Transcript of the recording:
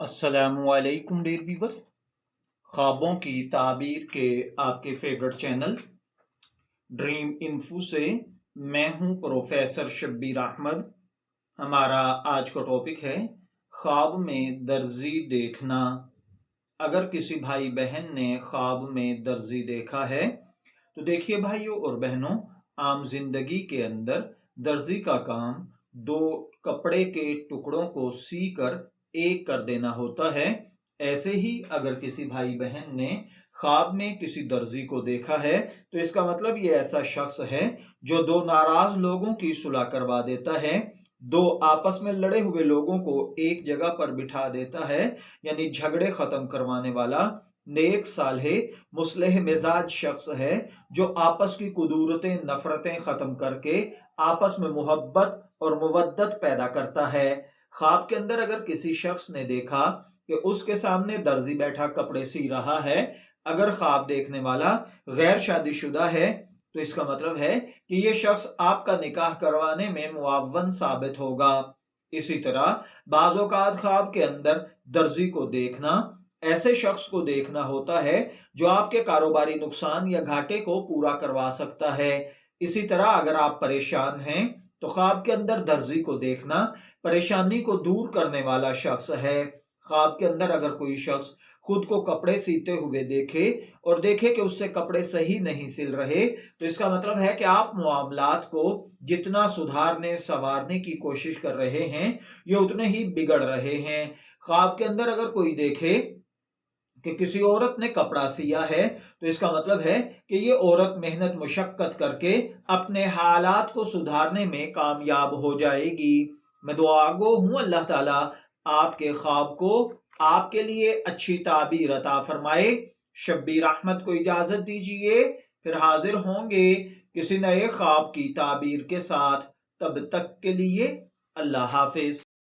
السلام علیکم dear viewers, خوابوں کی تعبیر کے آپ کے فیورٹ چینل ڈریم انفو سے میں ہوں پروفیسر شبیر احمد۔ ہمارا آج کا ٹاپک ہے خواب میں درزی دیکھنا۔ اگر کسی بھائی بہن نے خواب میں درزی دیکھا ہے تو دیکھیے بھائیوں اور بہنوں، عام زندگی کے اندر درزی کا کام دو کپڑے کے ٹکڑوں کو سی کر ایک کر دینا ہوتا ہے۔ ایسے ہی اگر کسی بھائی بہن نے خواب میں کسی درزی کو دیکھا ہے تو اس کا مطلب یہ ایسا شخص ہے جو دو ناراض لوگوں کی صلح کروا دیتا ہے، دو آپس میں لڑے ہوئے لوگوں کو ایک جگہ پر بٹھا دیتا ہے، یعنی جھگڑے ختم کروانے والا نیک صالح مصلح مزاج شخص ہے جو آپس کی کدورتیں نفرتیں ختم کر کے آپس میں محبت اور مودت پیدا کرتا ہے۔ خواب کے اندر اگر کسی شخص نے دیکھا کہ اس کے سامنے درزی بیٹھا کپڑے سی رہا ہے، اگر خواب دیکھنے والا غیر شادی شدہ ہے تو اس کا مطلب ہے کہ یہ شخص آپ کا نکاح کروانے میں معاون ثابت ہوگا۔ اسی طرح بعض اوقات خواب کے اندر درزی کو دیکھنا ایسے شخص کو دیکھنا ہوتا ہے جو آپ کے کاروباری نقصان یا گھاٹے کو پورا کروا سکتا ہے۔ اسی طرح اگر آپ پریشان ہیں تو خواب کے اندر درزی کو دیکھنا پریشانی کو دور کرنے والا شخص ہے۔ خواب کے اندر اگر کوئی شخص خود کو کپڑے سیتے ہوئے دیکھے اور دیکھے کہ اس سے کپڑے صحیح نہیں سل رہے تو اس کا مطلب ہے کہ آپ معاملات کو جتنا سدھارنے سنوارنے کی کوشش کر رہے ہیں یہ اتنے ہی بگڑ رہے ہیں۔ خواب کے اندر اگر کوئی دیکھے کہ کسی عورت نے کپڑا سیا ہے تو اس کا مطلب ہے کہ یہ عورت محنت مشقت کر کے اپنے حالات کو سدھارنے میں کامیاب ہو جائے گی۔ میں دعا گو ہوں اللہ تعالیٰ آپ کے خواب کو آپ کے لیے اچھی تعبیر عطا فرمائے۔ شبیر احمد کو اجازت دیجیے، پھر حاضر ہوں گے کسی نئے خواب کی تعبیر کے ساتھ۔ تب تک کے لیے اللہ حافظ۔